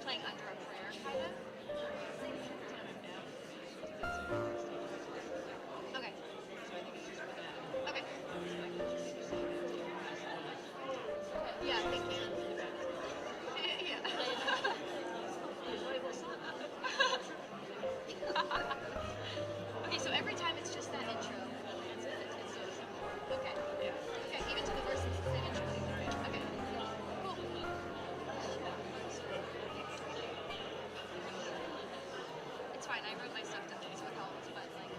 playing under a prayer, kind of. Okay. Okay. Yeah, thank you. Yeah. Okay, so every time it's just that intro. Okay. Okay, even to the verse it's the same intro. Okay. Cool. It's fine, I wrote my stuff down, so it helps, but like...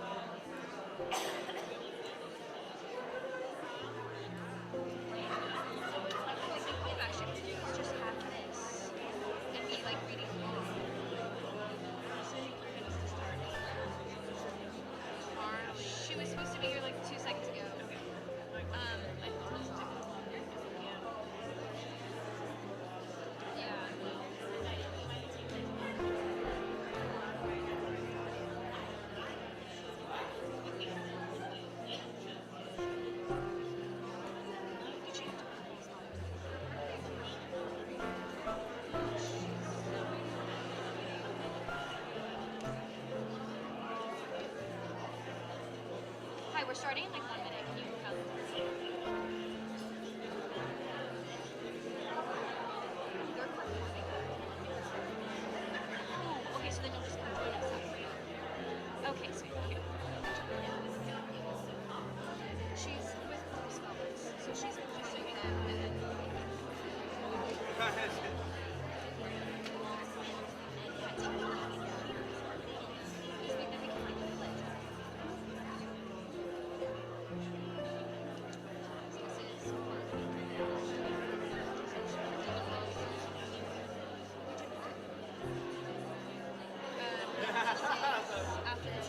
What I should do is just have this and be like reading along. She was supposed to be here like 2 seconds ago. Yeah. Hi, we're starting in like 1 minute. Can you come? You're performing. Oh, okay, so then you'll just come to the next time. Okay, sweet. Okay. She's with Buddhist scholars, so she's been doing them and then... After the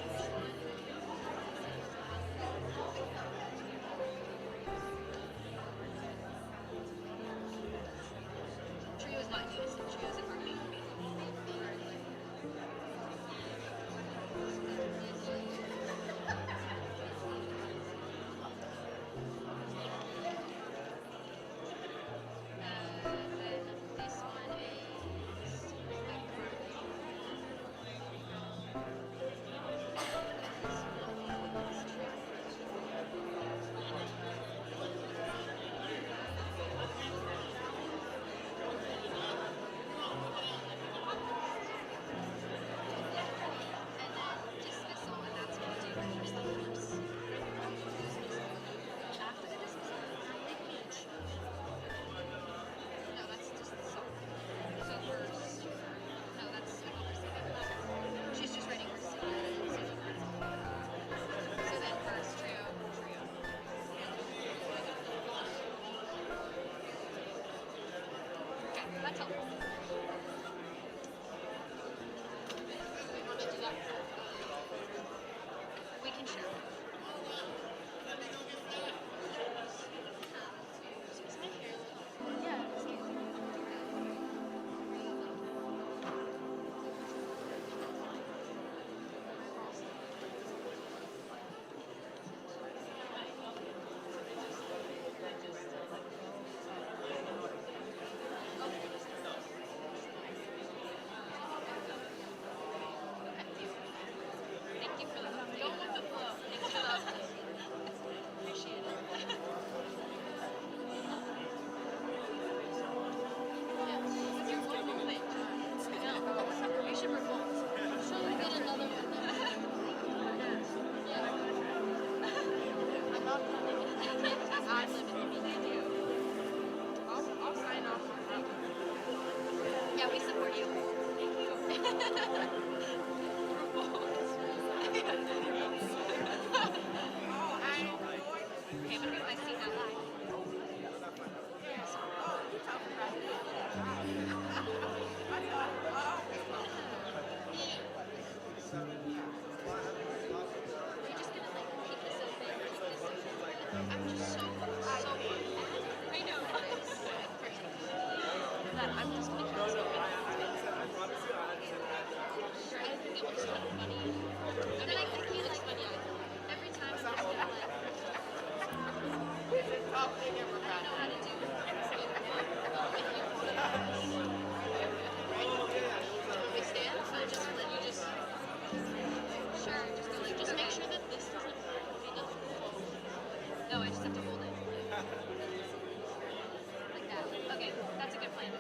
trio is not unison, trio is in harmony. Then this one is that's helpful. We can share. Yeah, it's cute. Thank you for the flow. Go with the flow. Thank you for the appreciate it. Yeah, because you're one moment. No, you should revolt. So we get another one. Yeah. I'm not living in the I'm living in the I'll sign off on that. Yeah, we support you. Thank you. Okay, but I see that live. You're just gonna like keep this open, keep this open. I'm just so I know this that I'm just gonna keep this open. I think it was kind of funny. I mean, I think it's funny. Every time I'm just gonna like. It's a tough thing ever. I don't know how to do it. Like that. Okay, that's a good plan.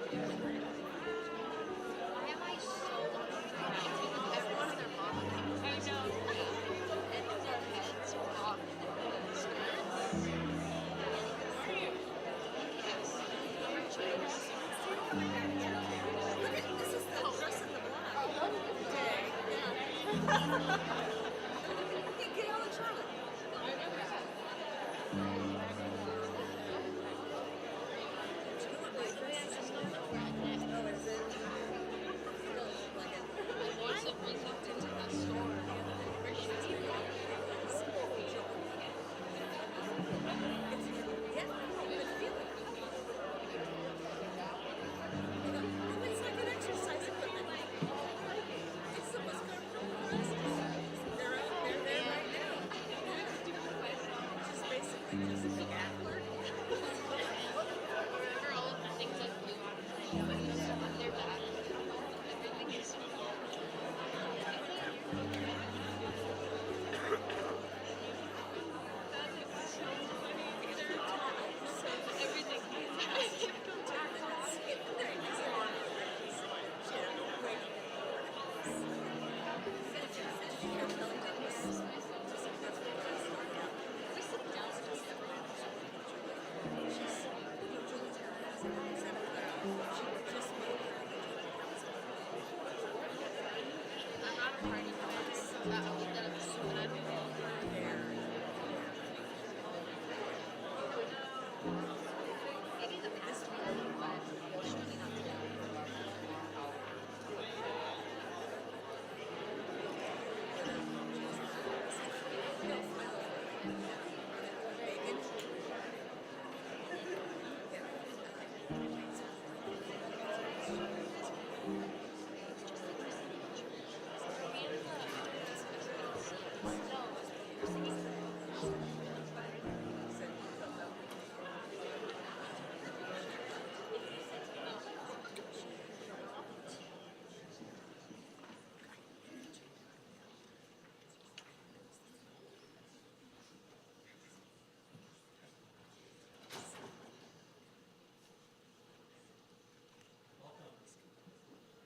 Why am I so distracted with everyone and their mom? I know. And their heads rock skirts. Yes. Number two. This is the dress in the black. Day. Yeah. Get out of Charlotte.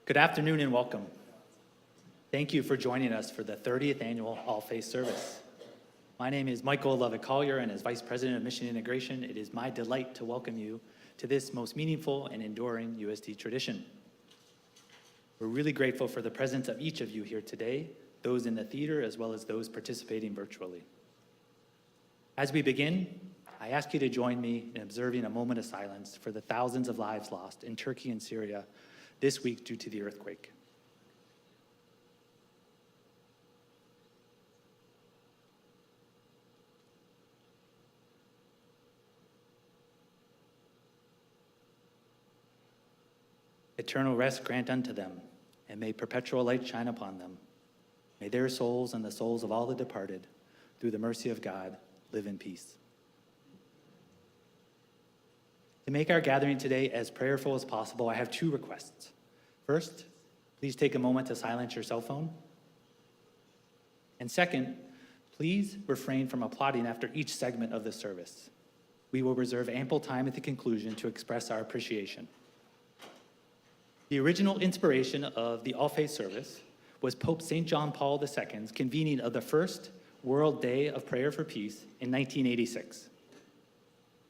Good afternoon and welcome. Thank you for joining us for the 30th annual All-Faith Service. My name is Michael Lovett-Collier, and as Vice President of Mission Integration, it is my delight to welcome you to this most meaningful and enduring USD tradition. We're really grateful for the presence of each of you here today, those in the theater as well as those participating virtually. As we begin, I ask you to join me in observing a moment of silence for the thousands of lives lost in Turkey and Syria this week due to the earthquake. Eternal rest grant unto them, and may perpetual light shine upon them. May their souls and the souls of all the departed, through the mercy of God, live in peace. To make our gathering today as prayerful as possible, I have two requests. First, please take a moment to silence your cell phone. And second, please refrain from applauding after each segment of the service. We will reserve ample time at the conclusion to express our appreciation. The original inspiration of the All-Faith Service was Pope St. John Paul II's convening of the first World Day of Prayer for Peace in 1986.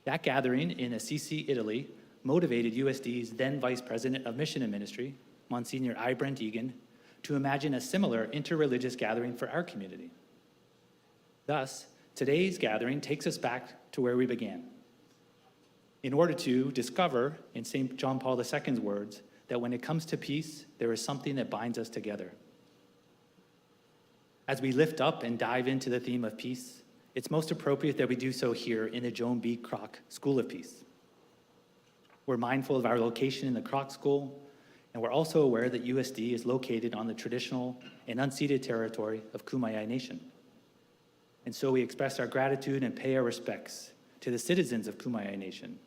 That gathering in Assisi, Italy, motivated USD's then Vice President of Mission and Ministry, Monsignor I. Brent Egan, to imagine a similar interreligious gathering for our community. Thus, today's gathering takes us back to where we began, in order to discover, in St. John Paul II's words, that when it comes to peace, there is something that binds us together. As we lift up and dive into the theme of peace, it's most appropriate that we do so here in the Joan B. Kroc School of Peace. We're mindful of our location in the Kroc School, and we're also aware that USD is located on the traditional and unceded territory of Kumeyaay Nation. And so we express our gratitude and pay our respects to the citizens of Kumeyaay Nation,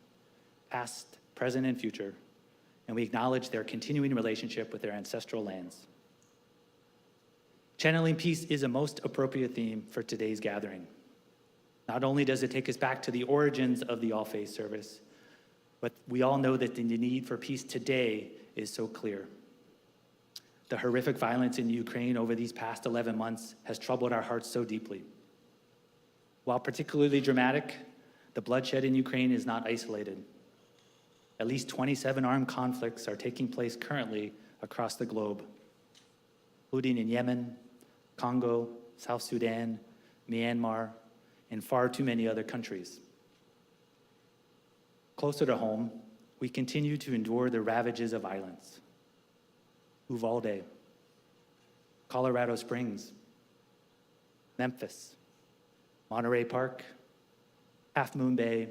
past, present, and future, and we acknowledge their continuing relationship with their ancestral lands. Channeling peace is a most appropriate theme for today's gathering. Not only does it take us back to the origins of the all-faith service, but we all know that the need for peace today is so clear. The horrific violence in Ukraine over these past 11 months has troubled our hearts so deeply. While particularly dramatic, the bloodshed in Ukraine is not isolated. At least 27 armed conflicts are taking place currently across the globe, including in Yemen, Congo, South Sudan, Myanmar, and far too many other countries. Closer to home, we continue to endure the ravages of violence. Uvalde, Colorado Springs, Memphis, Monterey Park, Half Moon Bay,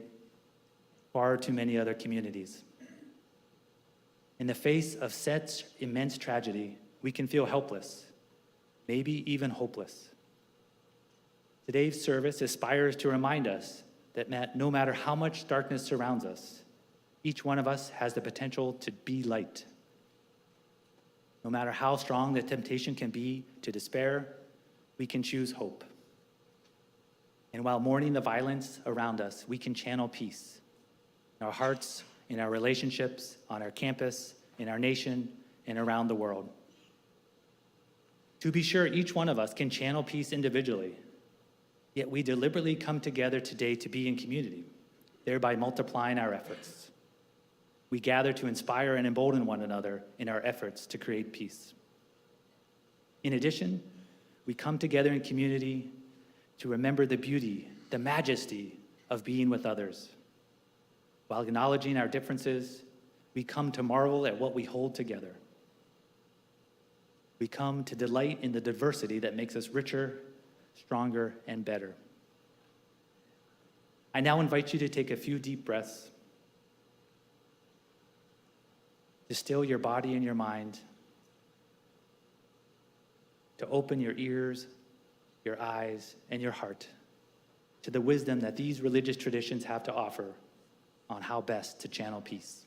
far too many other communities. In the face of such immense tragedy, we can feel helpless, maybe even hopeless. Today's service aspires to remind us that no matter how much darkness surrounds us, each one of us has the potential to be light. No matter how strong the temptation can be to despair, we can choose hope. And while mourning the violence around us, we can channel peace in our hearts, in our relationships, on our campus, in our nation, and around the world. To be sure, each one of us can channel peace individually, yet we deliberately come together today to be in community, thereby multiplying our efforts. We gather to inspire and embolden one another in our efforts to create peace. In addition, we come together in community to remember the beauty, the majesty of being with others. While acknowledging our differences, we come to marvel at what we hold together. We come to delight in the diversity that makes us richer, stronger, and better. I now invite you to take a few deep breaths, to still your body and your mind, to open your ears, your eyes, and your heart to the wisdom that these religious traditions have to offer on how best to channel peace.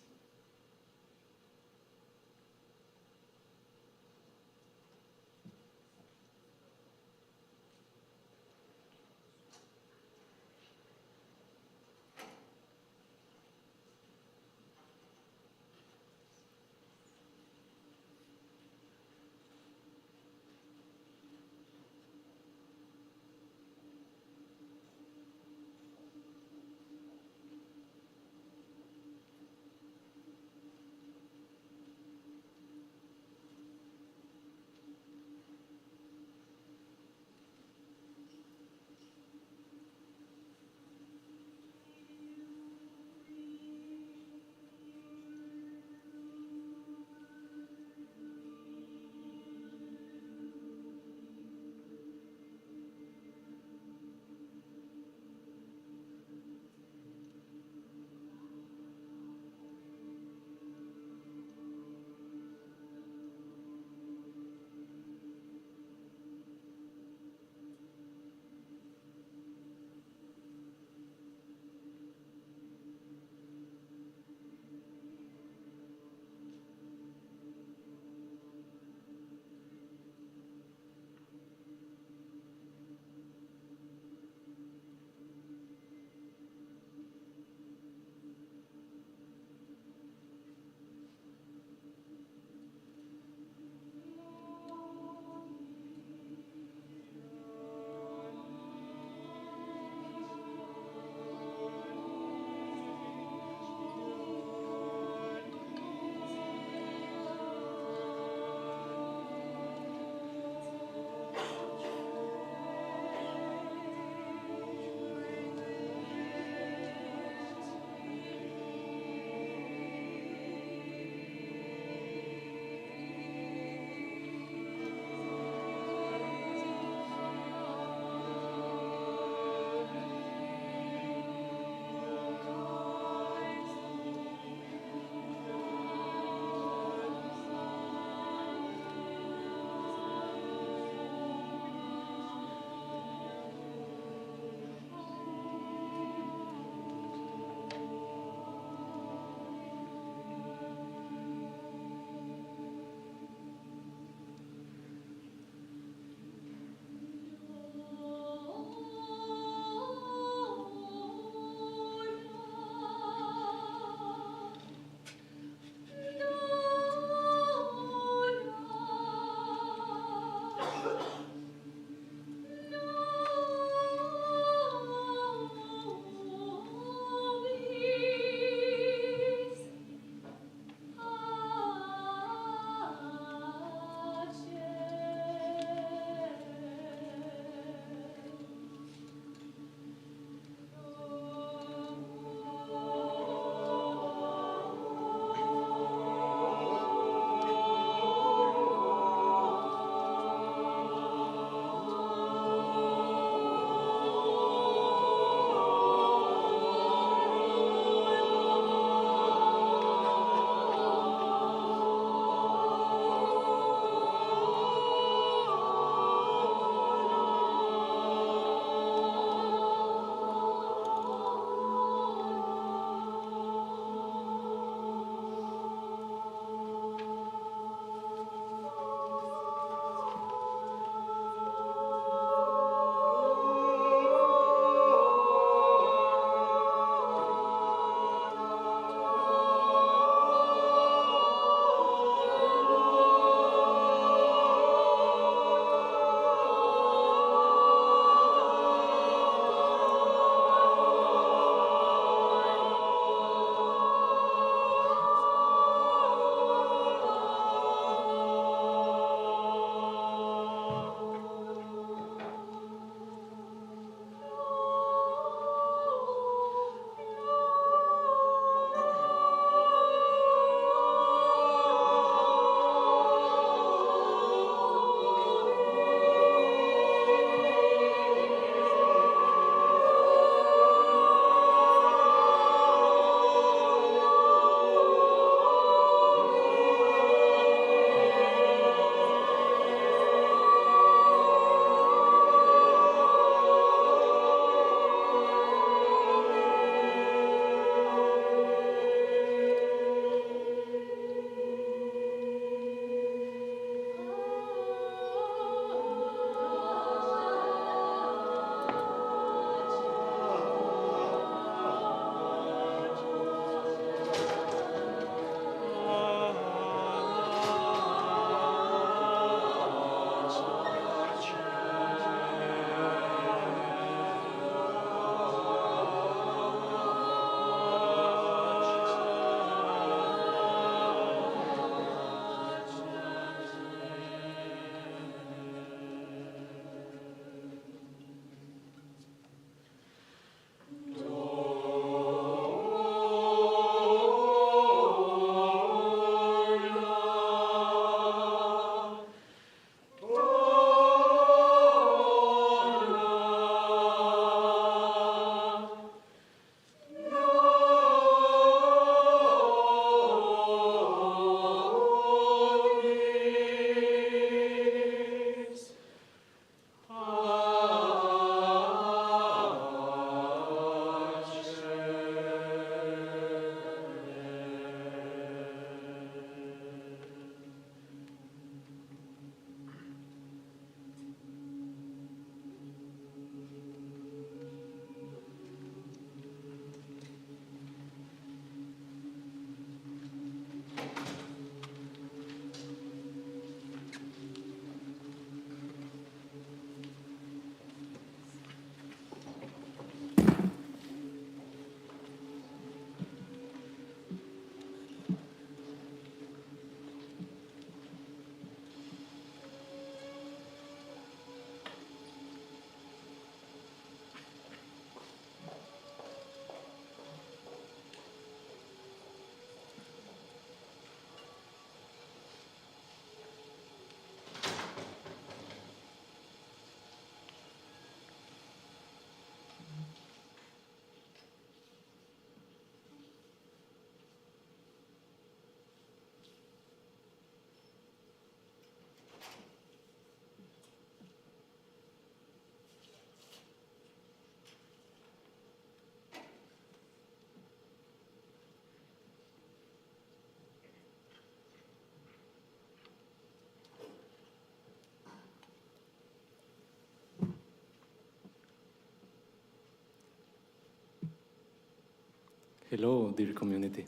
Hello, dear community.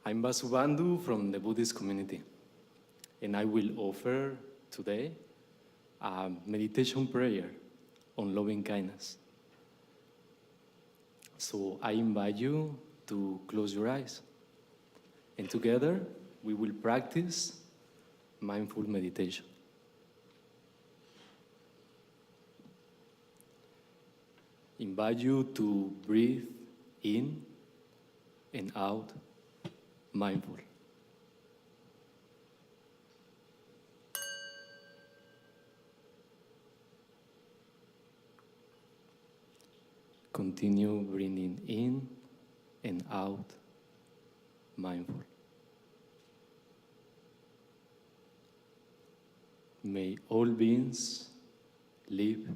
I'm Basubandhu from the Buddhist community, and I will offer today a meditation prayer on loving kindness. So I invite you to close your eyes, and together we will practice mindful meditation. Invite you to breathe in and out mindful. Continue breathing in and out mindful. May all beings live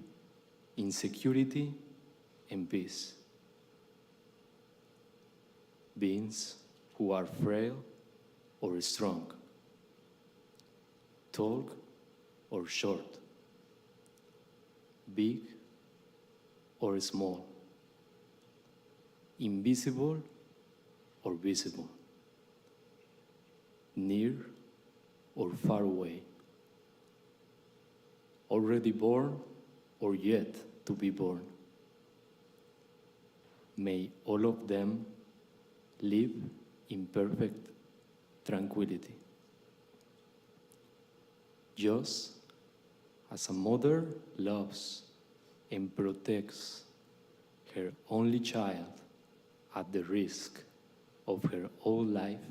in security and peace. Beings who are frail or strong, tall or short, big or small, invisible or visible, near or far away, already born or yet to be born. May all of them live in perfect tranquility. Just as a mother loves and protects her only child at the risk of her own life,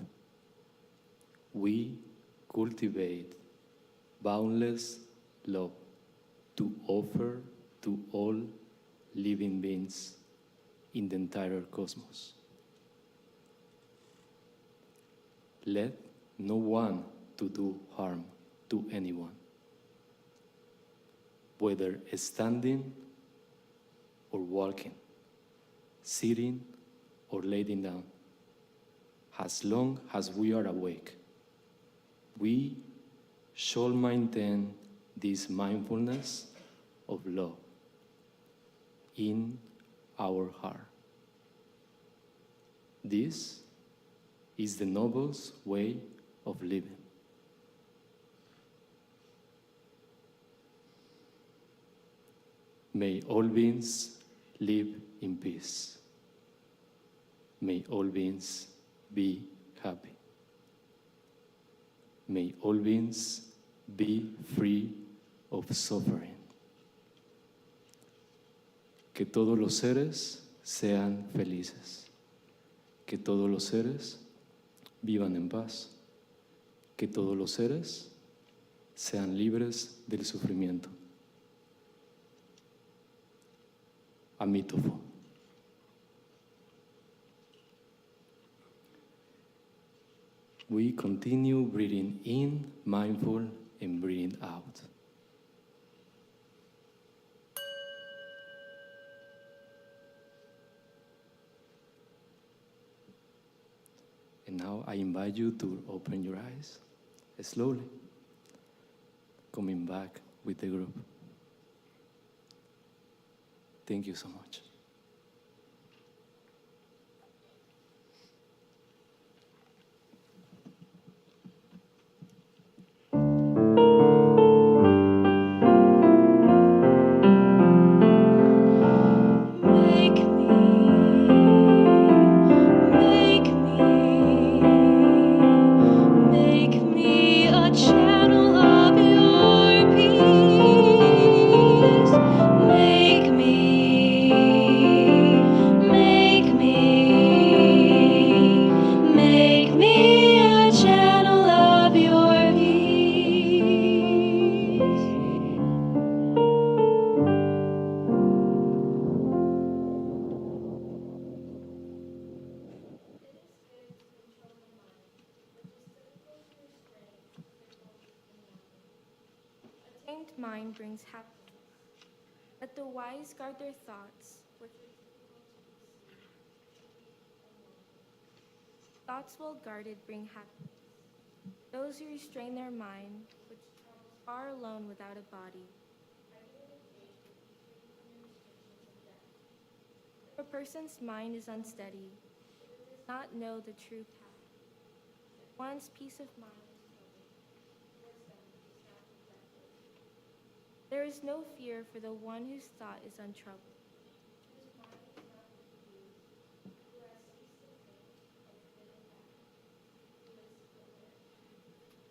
we cultivate boundless love to offer to all living beings in the entire cosmos. Let no one to do harm to anyone, whether standing or walking, sitting or laying down. As long as we are awake, we shall maintain this mindfulness of love in our heart. This is the noblest way of living. May all beings live in peace. May all beings be happy. May all beings be free of suffering. Que todos los seres sean felices. Que todos los seres vivan en paz. Que todos los seres sean libres del sufrimiento. Amítofo. We continue breathing in, mindful, and breathing out. And now I invite you to open your eyes slowly, coming back with the group. Thank you so much. Make me a channel of your peace. Make me a channel of your peace. A tamed mind brings happiness. Let the wise guard their thoughts, which thoughts well guarded bring happiness. Those who restrain their mind, which travels far alone without a body, are person's mind is unsteady, it does not know the true path. One's peace of mind is troubled, there is no fear for the one whose thought is untroubled. Whose mind is not confused, who has ceased to think of living back, who is aware.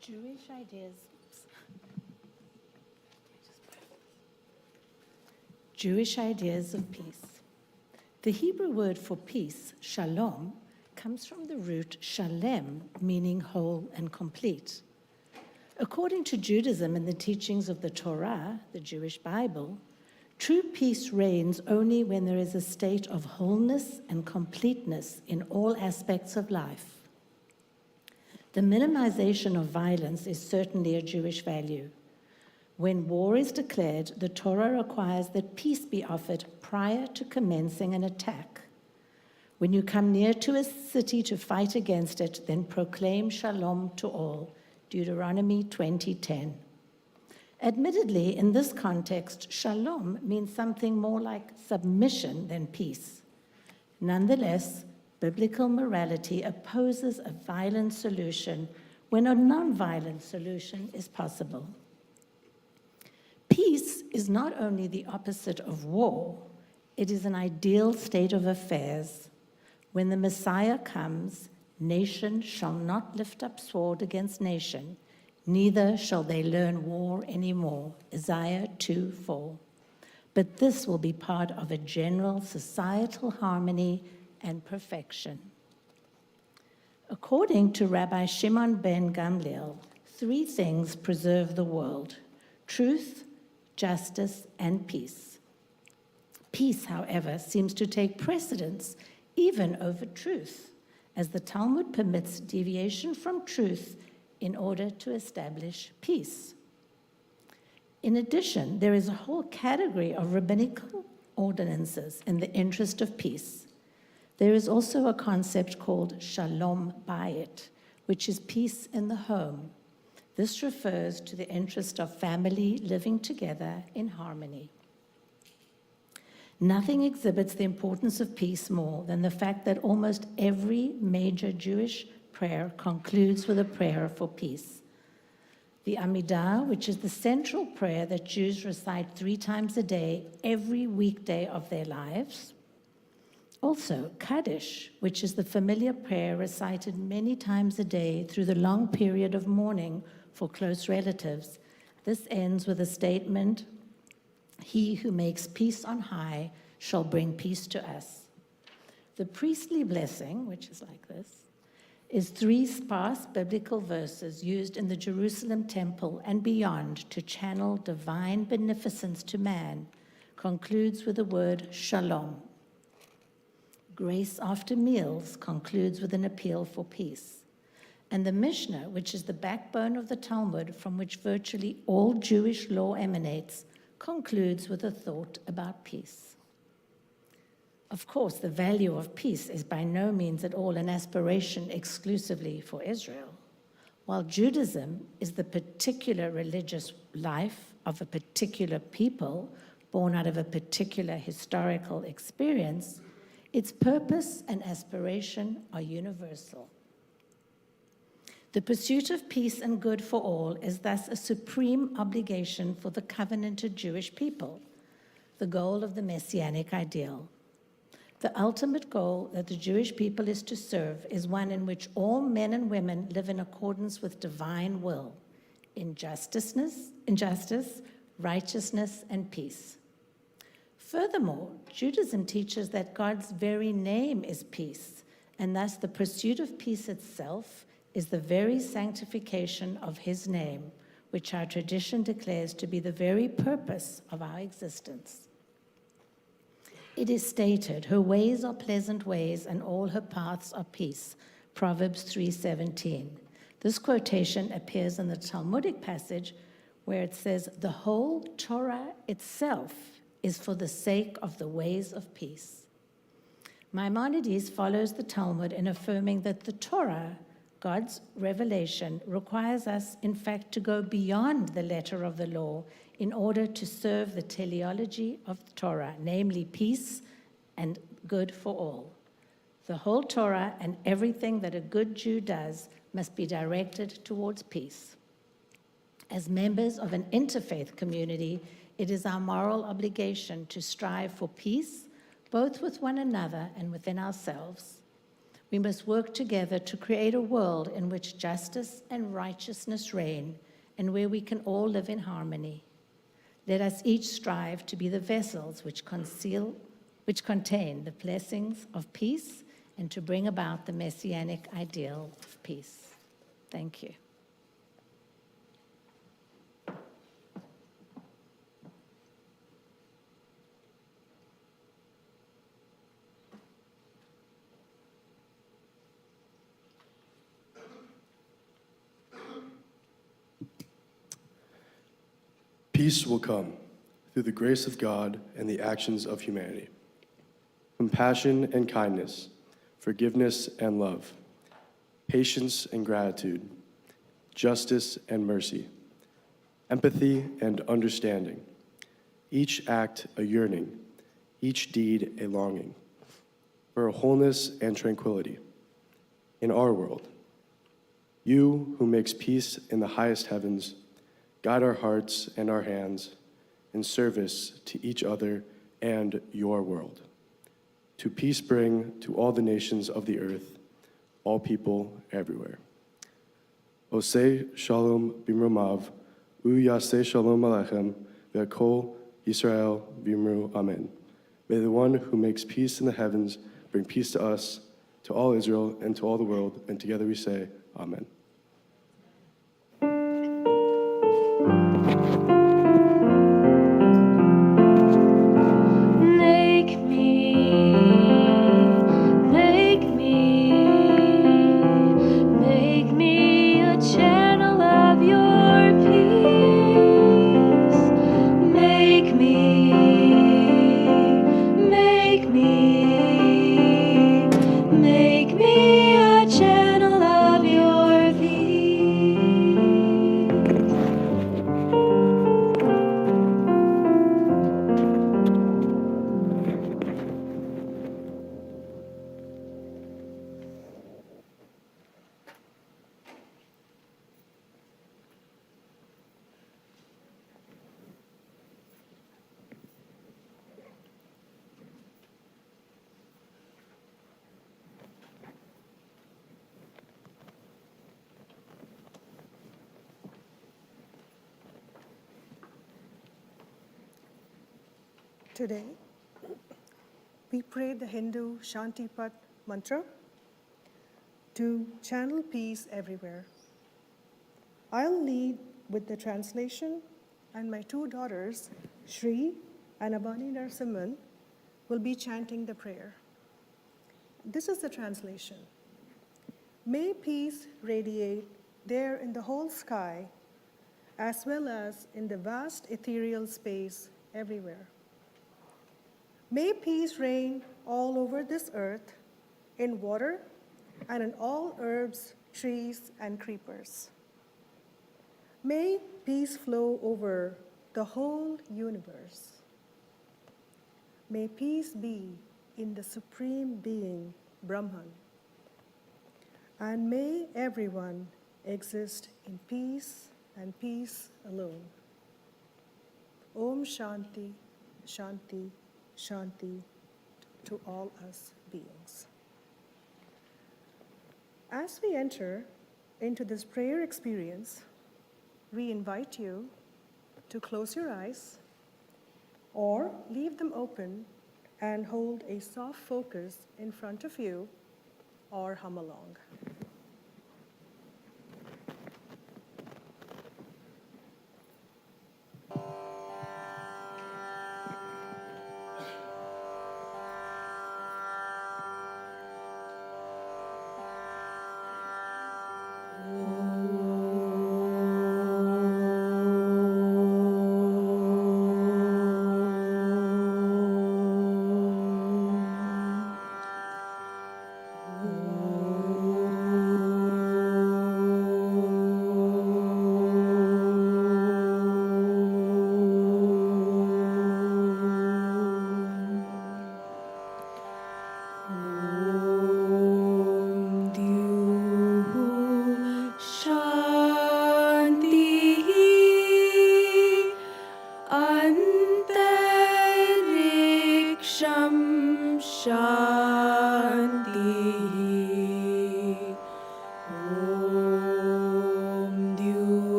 Jewish ideas. Jewish ideas of peace. The Hebrew word for peace, shalom, comes from the root shalem, meaning whole and complete. According to Judaism and the teachings of the Torah, the Jewish Bible, true peace reigns only when there is a state of wholeness and completeness in all aspects of life. The minimization of violence is certainly a Jewish value. When war is declared, the Torah requires that peace be offered prior to commencing an attack. When you come near to a city to fight against it, then proclaim shalom to all. Deuteronomy 20:10. Admittedly, in this context, shalom means something more like submission than peace. Nonetheless, biblical morality opposes a violent solution when a non-violent solution is possible. Peace is not only the opposite of war, it is an ideal state of affairs. When the Messiah comes, nation shall not lift up sword against nation, neither shall they learn war anymore. Isaiah 2:4. But this will be part of a general societal harmony and perfection. According to Rabbi Shimon ben Gamliel, 3 things preserve the world: truth, justice, and peace. Peace, however, seems to take precedence even over truth, as the Talmud permits deviation from truth in order to establish peace. In addition, there is a whole category of rabbinical ordinances in the interest of peace. There is also a concept called shalom bayit, which is peace in the home. This refers to the interest of family living together in harmony. Nothing exhibits the importance of peace more than the fact that almost every major Jewish prayer concludes with a prayer for peace. The Amidah, which is the central prayer that Jews recite 3 times a day, every weekday of their lives. Also, Kaddish, which is the familiar prayer recited many times a day through the long period of mourning for close relatives. This ends with a statement, "He who makes peace on high shall bring peace to us." The priestly blessing, which is like this, is 3 sparse biblical verses used in the Jerusalem temple and beyond to channel divine beneficence to man, concludes with the word shalom. Grace after meals concludes with an appeal for peace. And the Mishnah, which is the backbone of the Talmud from which virtually all Jewish law emanates, concludes with a thought about peace. Of course, the value of peace is by no means at all an aspiration exclusively for Israel. While Judaism is the particular religious life of a particular people born out of a particular historical experience, its purpose and aspiration are universal. The pursuit of peace and good for all is thus a supreme obligation for the covenanted Jewish people. the goal of the Messianic ideal. The ultimate goal that the Jewish people is to serve is one in which all men and women live in accordance with divine will, in justice, righteousness, and peace. Furthermore, Judaism teaches that God's very name is peace, and thus the pursuit of peace itself is the very sanctification of his name, which our tradition declares to be the very purpose of our existence. It is stated, her ways are pleasant ways and all her paths are peace, Proverbs 3:17. This quotation appears in the Talmudic passage where it says, the whole Torah itself is for the sake of the ways of peace. Maimonides follows the Talmud in affirming that the Torah, God's revelation, requires us, in fact, to go beyond the letter of the law in order to serve the teleology of the Torah, namely peace and good for all. The whole Torah and everything that a good Jew does must be directed towards peace. As members of an interfaith community, it is our moral obligation to strive for peace, both with one another and within ourselves. We must work together to create a world in which justice and righteousness reign and where we can all live in harmony. Let us each strive to be the vessels which contain the blessings of peace and to bring about the messianic ideal of peace. Thank you. Peace will come through the grace of God and the actions of humanity. Compassion and kindness, forgiveness and love, patience and gratitude, justice and mercy, empathy and understanding, each act a yearning, each deed a longing, for a wholeness and tranquility in our world. You who makes peace in the highest heavens, guide our hearts and our hands in service to each other and your world. To peace bring to all the nations of the earth, all people everywhere. Oseh shalom bimromav, yaseh shalom alechem, ve'kol Yisrael v'imru amen. May the one who makes peace in the heavens bring peace to us, to all Israel, and to all the world, and together we say, Amen. Make me a channel of your peace. Make me a channel of your peace. Today, we pray the Hindu Shantipat mantra to channel peace everywhere. I'll lead with the translation, and my two daughters, Shri and Abani Narsimhan, will be chanting the prayer. This is the translation. May peace radiate there in the whole sky, as well as in the vast ethereal space everywhere. May peace reign all over this earth, in water, and in all herbs, trees, and creepers. May peace flow over the whole universe. May peace be in the Supreme Being, Brahman. And may everyone exist in peace and peace alone. Om Shanti, Shanti, Shanti to all us beings. As we enter into this prayer experience, we invite you to close your eyes or leave them open and hold a soft focus in front of you or hum along.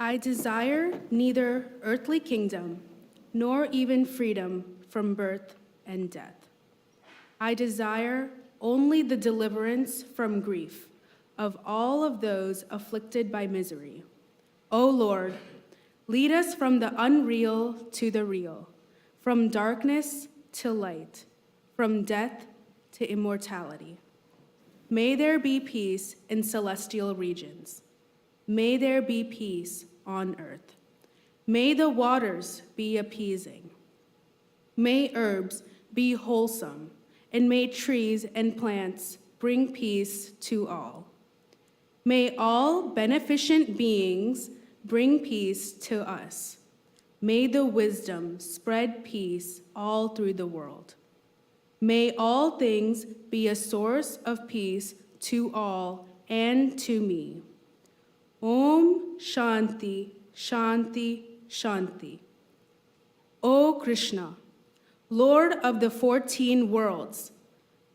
I desire neither earthly kingdom, nor even freedom from birth and death. I desire only the deliverance from grief of all of those afflicted by misery. O Lord, lead us from the unreal to the real, from darkness to light, from death to immortality. May there be peace in celestial regions. May there be peace on earth. May the waters be appeasing. May herbs be wholesome, and may trees and plants bring peace to all. May all beneficent beings bring peace to us. May the wisdom spread peace all through the world. May all things be a source of peace to all and to me. Om Shanti, Shanti, Shanti. O Krishna, Lord of the 14 worlds,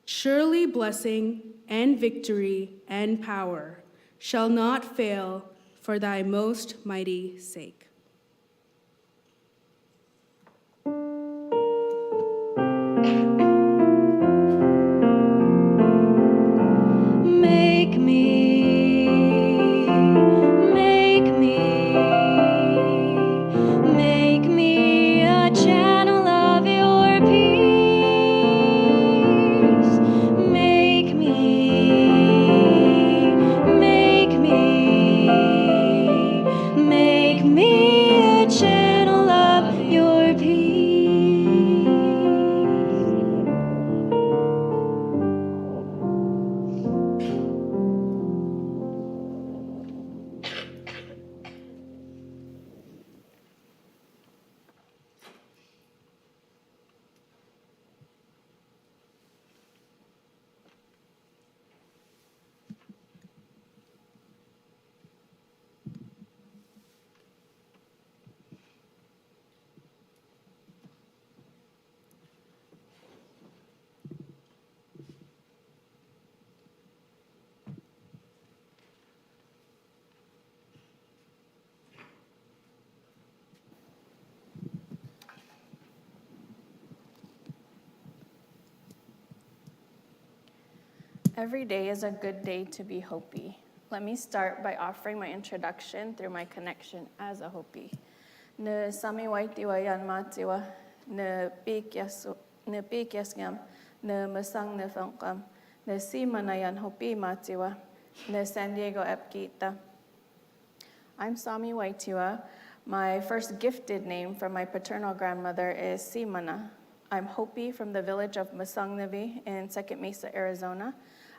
surely blessing and victory and power shall not fail for thy most mighty sake. Make me a channel of your peace. Make me a channel of your peace. Every day is a good day to be Hopi. Let me start by offering my introduction through my connection as a Hopi. Ne sami waitiwa yan matiwa, ne pikyasngam, ne masang ne funkam, ne simanayan Hopi matiwa, ne San Diego epkita. I'm Sami Waitiwa. My first gifted name from my paternal grandmother is Simana. I'm Hopi from the village of Masangnavi in Second Mesa, Arizona.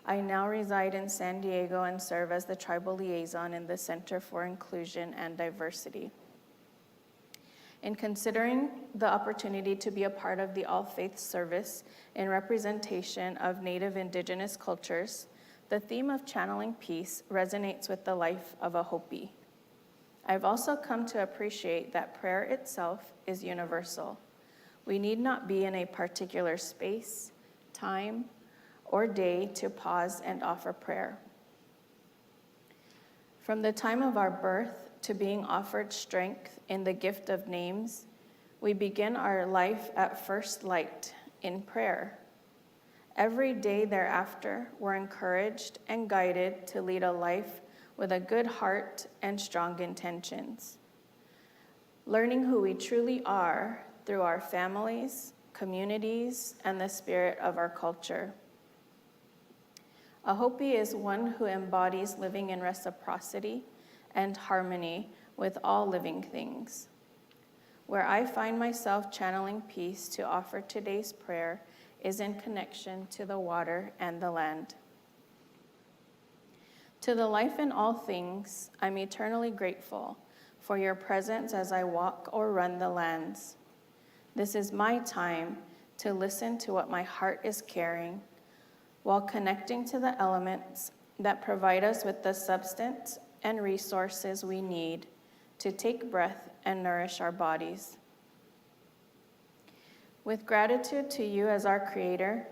I now reside in San Diego and serve as the tribal liaison in the Center for Inclusion and Diversity. In considering the opportunity to be a part of the All Faiths service in representation of Native Indigenous cultures, the theme of channeling peace resonates with the life of a Hopi. I've also come to appreciate that prayer itself is universal. We need not be in a particular space, time, or day to pause and offer prayer. From the time of our birth to being offered strength in the gift of names, we begin our life at first light in prayer. Every day thereafter, we're encouraged and guided to lead a life with a good heart and strong intentions. Learning who we truly are through our families, communities, and the spirit of our culture. A Hopi is one who embodies living in reciprocity and harmony with all living things. Where I find myself channeling peace to offer today's prayer is in connection to the water and the land. To the life in all things, I'm eternally grateful for your presence as I walk or run the lands. This is my time to listen to what my heart is carrying while connecting to the elements that provide us with the substance and resources we need to take breath and nourish our bodies. With gratitude to you as our creator,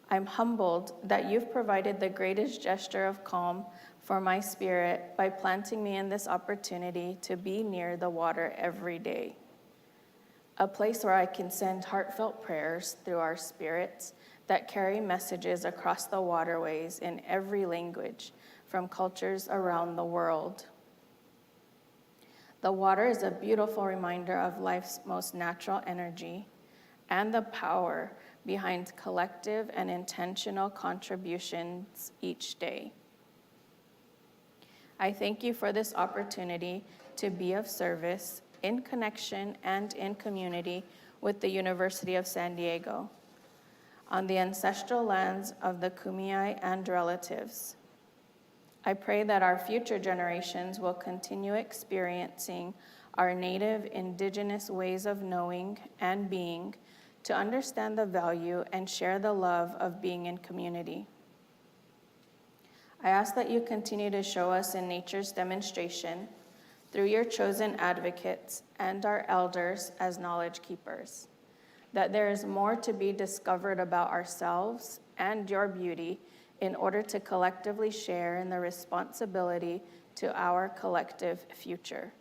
I'm humbled that you've provided the greatest gesture of calm for my spirit by planting me in this opportunity to be near the water every day. A place where I can send heartfelt prayers through our spirits that carry messages across the waterways in every language from cultures around the world. The water is a beautiful reminder of life's most natural energy and the power behind collective and intentional contributions each day. I thank you for this opportunity to be of service in connection and in community with the University of San Diego. on the ancestral lands of the Kumeyaay and relatives. I pray that our future generations will continue experiencing our native indigenous ways of knowing and being to understand the value and share the love of being in community. I ask that you continue to show us in nature's demonstration through your chosen advocates and our elders as knowledge keepers, that there is more to be discovered about ourselves and your beauty in order to collectively share in the responsibility to our collective future.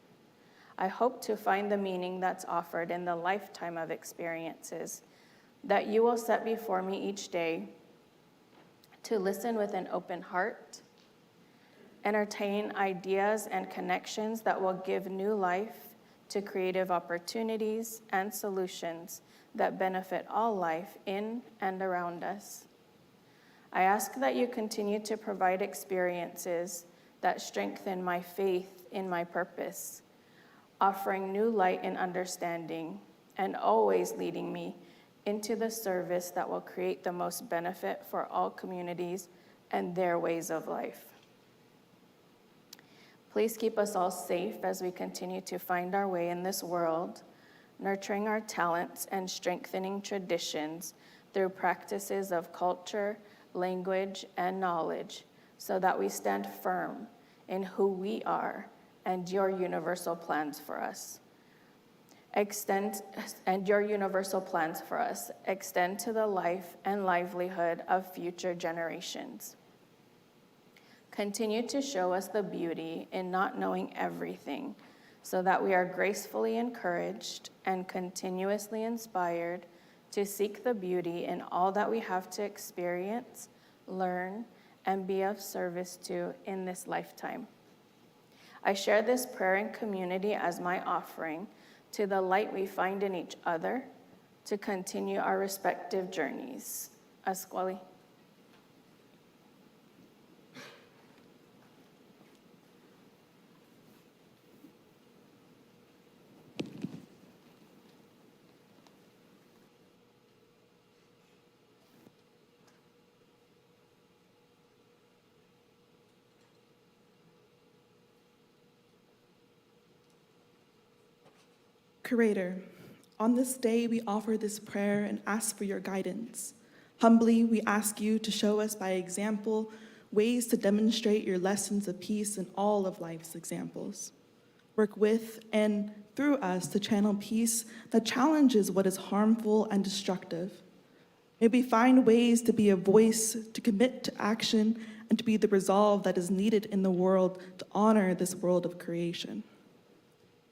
I hope to find the meaning that's offered in the lifetime of experiences that you will set before me each day, to listen with an open heart, entertain ideas and connections that will give new life to creative opportunities and solutions that benefit all life in and around us. I ask that you continue to provide experiences that strengthen my faith in my purpose, offering new light and understanding, and always leading me into the service that will create the most benefit for all communities and their ways of life. Please keep us all safe as we continue to find our way in this world, nurturing our talents and strengthening traditions through practices of culture, language, and knowledge, so that we stand firm in who we are and your universal plans for us. Extend to the life and livelihood of future generations. Continue to show us the beauty in not knowing everything, so that we are gracefully encouraged and continuously inspired to seek the beauty in all that we have to experience, learn, and be of service to in this lifetime. I share this prayer in community as my offering to the light we find in each other to continue our respective journeys. Asquali. Creator, on this day we offer this prayer and ask for your guidance. Humbly, we ask you to show us by example ways to demonstrate your lessons of peace in all of life's examples. Work with and through us to channel peace that challenges what is harmful and destructive. May we find ways to be a voice, to commit to action, and to be the resolve that is needed in the world to honor this world of creation.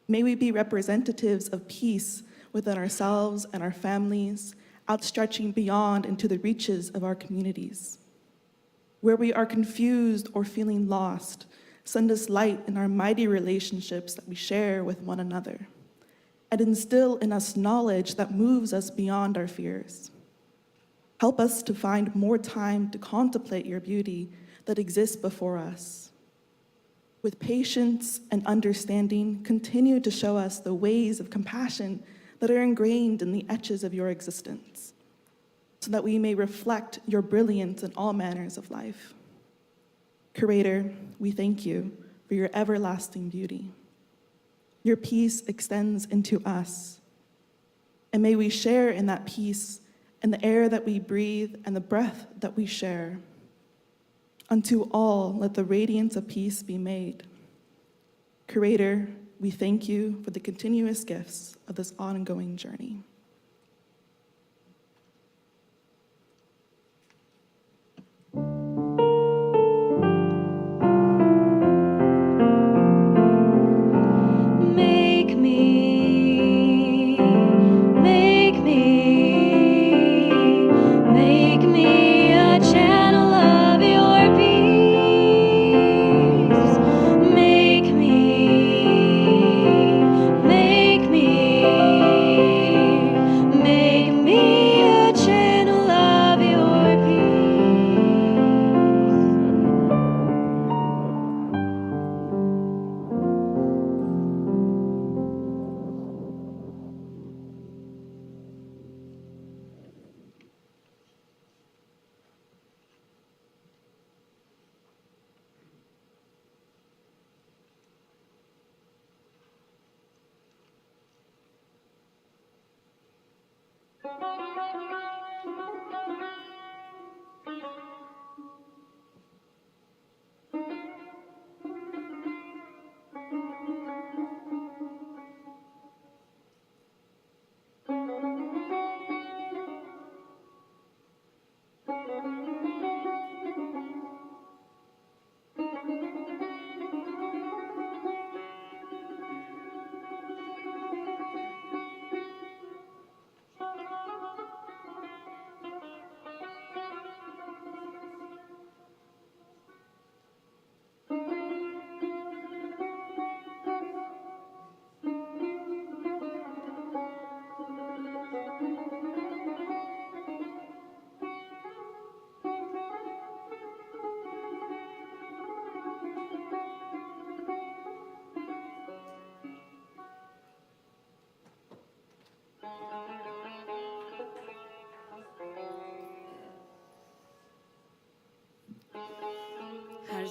May we be representatives of peace within ourselves and our families, outstretching beyond into the reaches of our communities. Where we are confused or feeling lost, send us light in our mighty relationships that we share with one another, and instill in us knowledge that moves us beyond our fears. Help us to find more time to contemplate your beauty that exists before us. With patience and understanding, continue to show us the ways of compassion that are ingrained in the etches of your existence, so that we may reflect your brilliance in all manners of life. Creator, we thank you for your everlasting beauty. Your peace extends into us, and may we share in that peace in the air that we breathe and the breath that we share. Unto all, let the radiance of peace be made. Creator, we thank you for the continuous gifts of this ongoing journey. Make me a channel of your peace. Make me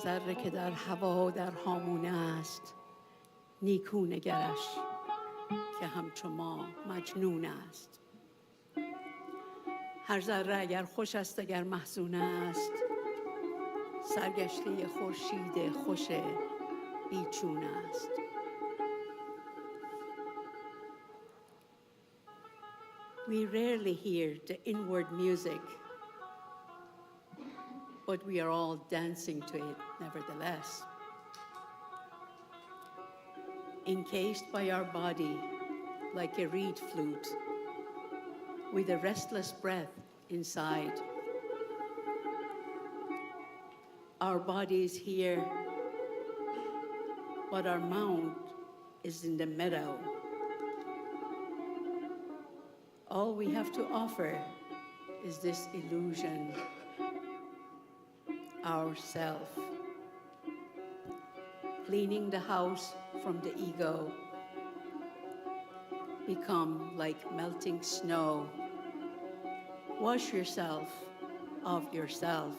ذره که در هوا و در هامونه است نیکو نگرش که همچو ما مجنون است. هر ذره اگر خوش است اگر محزون است سرگشته خورشید خوش بیچون است. We rarely hear the inward music, but we are all dancing to it nevertheless. Encased by our body like a reed flute, with a restless breath inside. Our body is here, but our mount is in the meadow. All we have to offer is this illusion, ourself. Cleaning the house from the ego, become like melting snow. Wash yourself of yourself.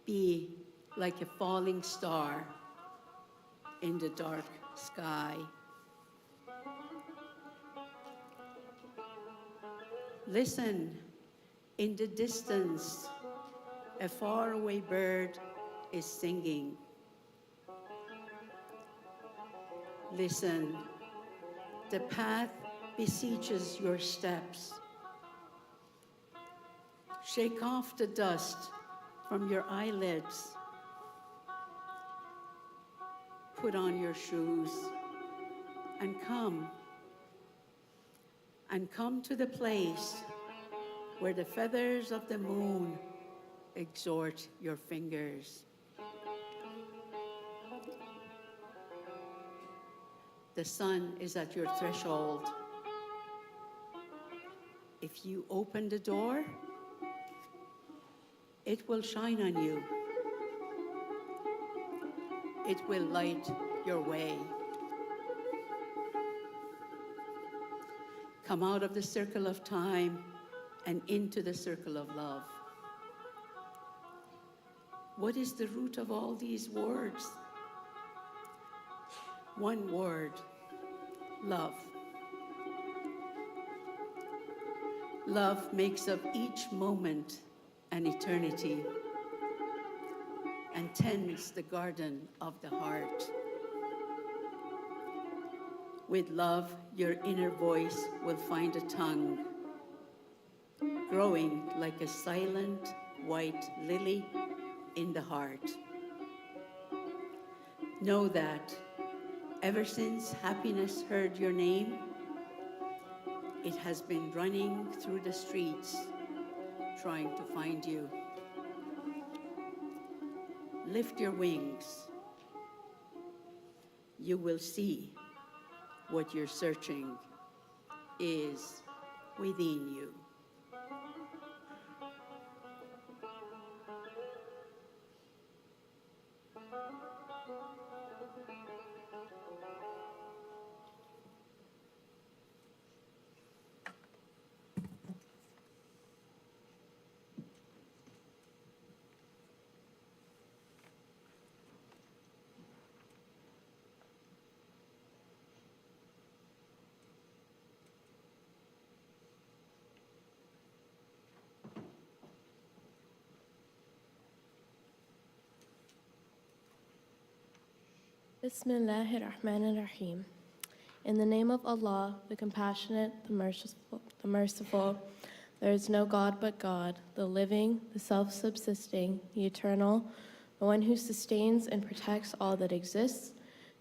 Be like a falling star in the dark sky. Listen, in the distance, a faraway bird is singing. Listen, the path beseeches your steps. Shake off the dust from your eyelids. Put on your shoes and come. And come to the place where the feathers of the moon exhort your fingers. The sun is at your threshold. If you open the door, it will shine on you. It will light your way. Come out of the circle of time and into the circle of love. What is the root of all these words? One word, love. Love makes of each moment an eternity and tends the garden of the heart. With love, your inner voice will find a tongue, growing like a silent white lily in the heart. Know that ever since happiness heard your name, it has been running through the streets, trying to find you. Lift your wings. You will see what you're searching is within you. Bismillahir-Rahmanir-Rahim. In the name of Allah, the compassionate, the merciful, there is no God but God, the living, the self-subsisting, the eternal, the one who sustains and protects all that exists.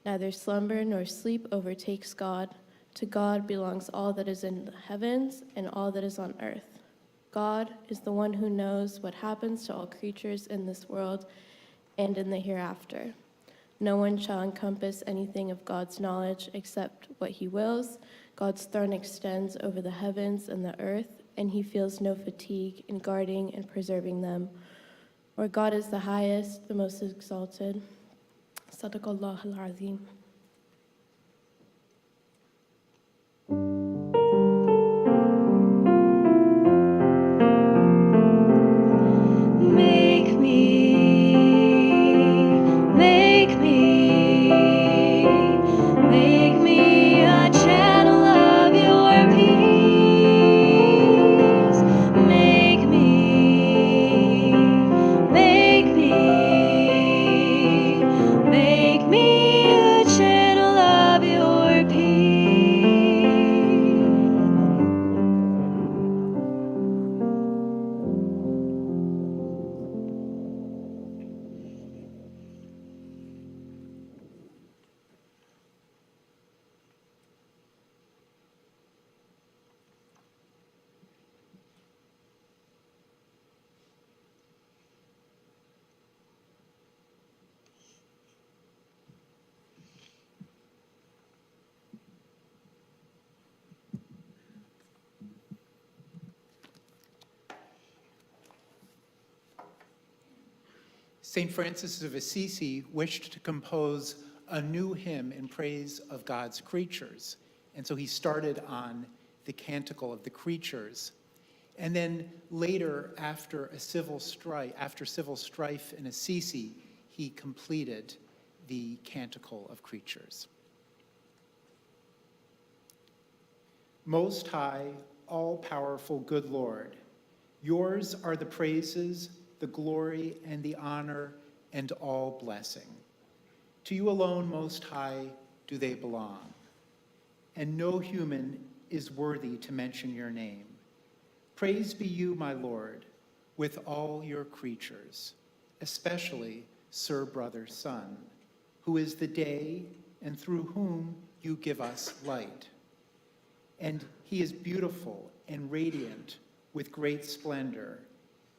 Neither slumber nor sleep overtakes God. To God belongs all that is in the heavens and all that is on earth. God is the one who knows what happens to all creatures in this world and in the hereafter. No one shall encompass anything of God's knowledge except what he wills. God's throne extends over the heavens and the earth, and he feels no fatigue in guarding and preserving them. Where God is the highest, the most exalted. Sadaqallah al-Azim. St. Francis of Assisi wished to compose a new hymn in praise of God's creatures. And so he started on the Canticle of the Creatures. And then later, after civil strife in Assisi, he completed the Canticle of Creatures. Most high, all-powerful, good Lord, yours are the praises, the glory, and the honor, and all blessing. To you alone, Most High, do they belong, and no human is worthy to mention your name. Praise be you, my Lord, with all your creatures, especially Sir Brother Sun, who is the day and through whom you give us light. And he is beautiful and radiant with great splendor,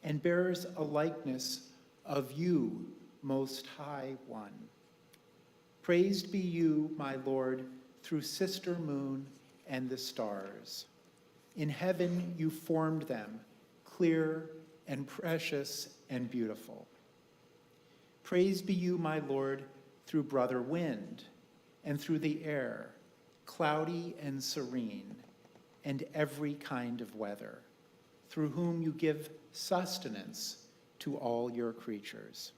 and bears a likeness of you, Most High One. Praised be you, my Lord, through sister moon and the stars. In heaven you formed them, clear and precious and beautiful. Praised be you, my Lord, through brother wind and through the air, cloudy and serene, and every kind of weather, through whom you give sustenance to all your creatures.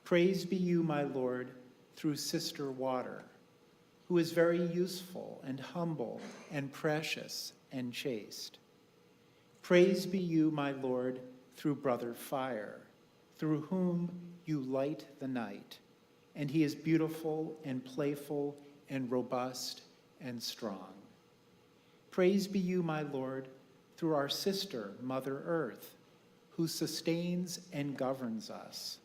Praise be you, my Lord, through sister water, who is very useful and humble and precious and chaste. Praise be you, my Lord, through brother fire, through whom you light the night, and he is beautiful and playful and robust and strong. Praise be you, my Lord, through our sister, Mother Earth, who sustains and governs us,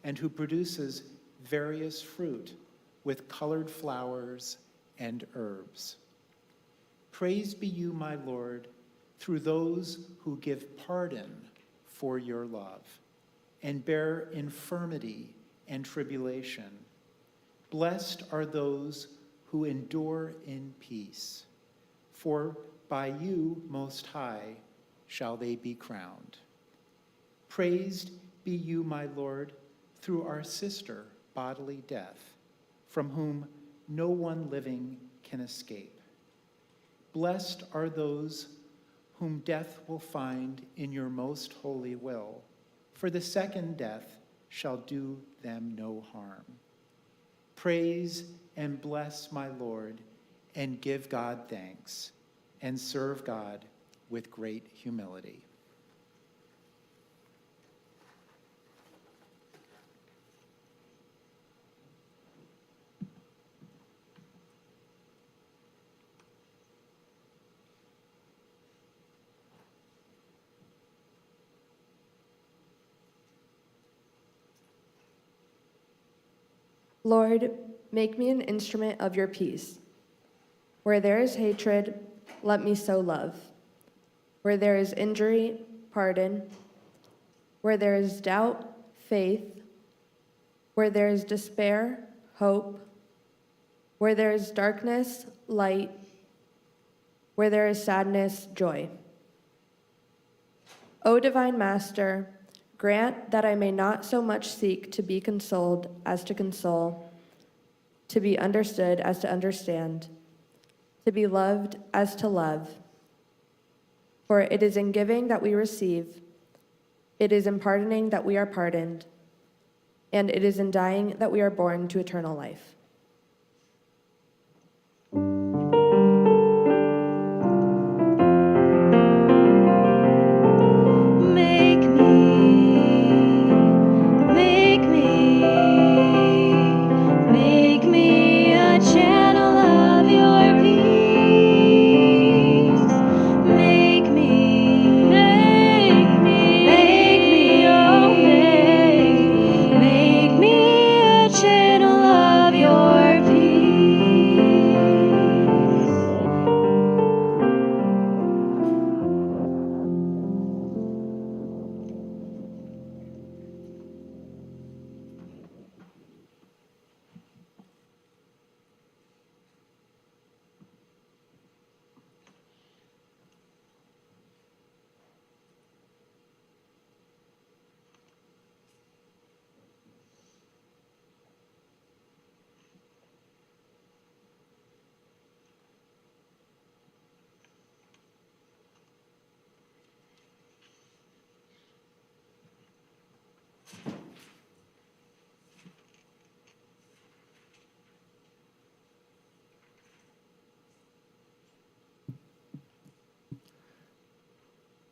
and who produces various fruit with colored flowers and herbs. Praise be you, my Lord, through those who give pardon for your love, and bear infirmity and tribulation. Blessed are those who endure in peace, for by you, Most High, shall they be crowned. Praised be you, my Lord, through our sister, bodily death, from whom no one living can escape. Blessed are those whom death will find in your most holy will, for the second death shall do them no harm. Praise and bless my Lord, and give God thanks, and serve God with great humility. Lord, make me an instrument of your peace. Where there is hatred, let me sow love. Where there is injury, pardon. Where there is doubt, faith. Where there is despair, hope. Where there is darkness, light. Where there is sadness, joy. O divine Master, grant that I may not so much seek to be consoled as to console, to be understood as to understand, to be loved as to love. For it is in giving that we receive, it is in pardoning that we are pardoned, and it is in dying that we are born to eternal life. Make me a channel of your peace. Make me, oh, make me a channel of your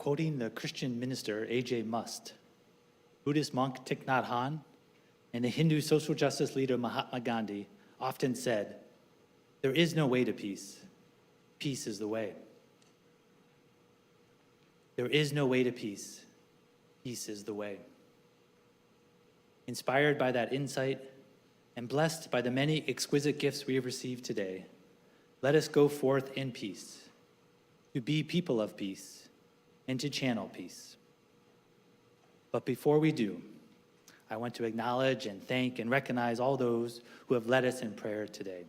quoting the Christian minister A.J. Must, Buddhist monk Thich Nhat Hanh, and the Hindu social justice leader Mahatma Gandhi often said, "There is no way to peace. Peace is the way." There is no way to peace. Peace is the way. Inspired by that insight and blessed by the many exquisite gifts we have received today, let us go forth in peace, to be people of peace and to channel peace. But before we do, I want to acknowledge and thank and recognize all those who have led us in prayer today.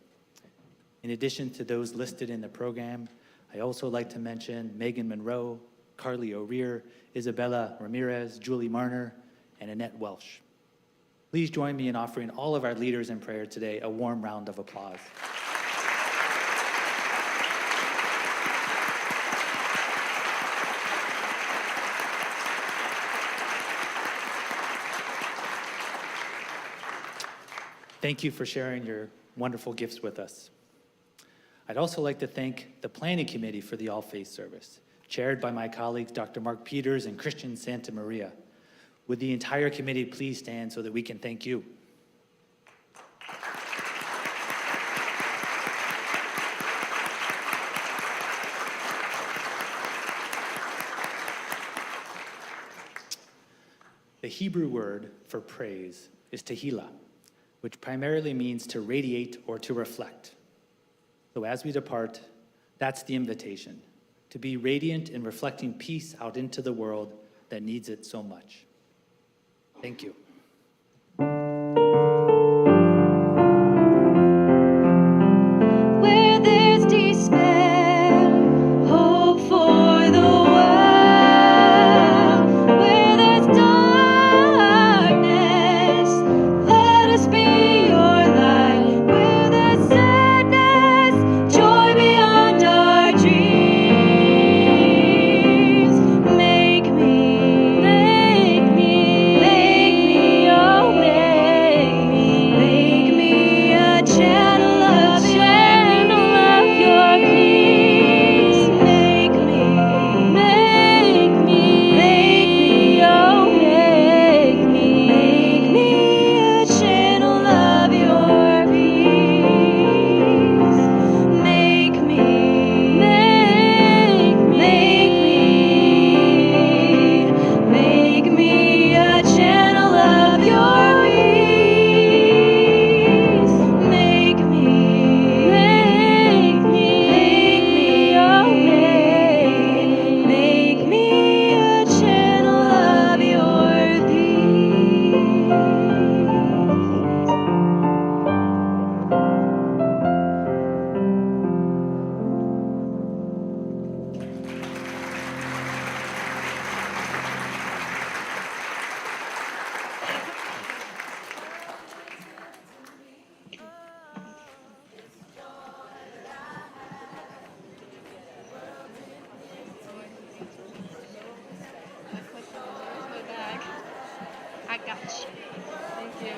In addition to those listed in the program, I also like to mention Megan Monroe, Carly O'Rear, Isabella Ramirez, Julie Marner, and Annette Welsh. Please join me in offering all of our leaders in prayer today a warm round of applause. Thank you for sharing your wonderful gifts with us. I'd also like to thank the Planning Committee for the All Faith Service, chaired by my colleagues Dr. Mark Peters and Christian Santa Maria. Would the entire committee please stand so that we can thank you? The Hebrew word for praise is tehillah, which primarily means to radiate or to reflect. So as we depart, that's the invitation, to be radiant and reflecting peace out into the world that needs it so much. Thank you. Where there's despair, hope for the world. Where there's darkness, let us be your light. Where there's sadness, joy beyond our dreams. Make me, oh, make me a channel of your peace. Make me, oh, make me a channel of your peace. Make me a channel of your peace. Make me, oh, make me a channel of your peace. Where's my bag? I got you. Thank you.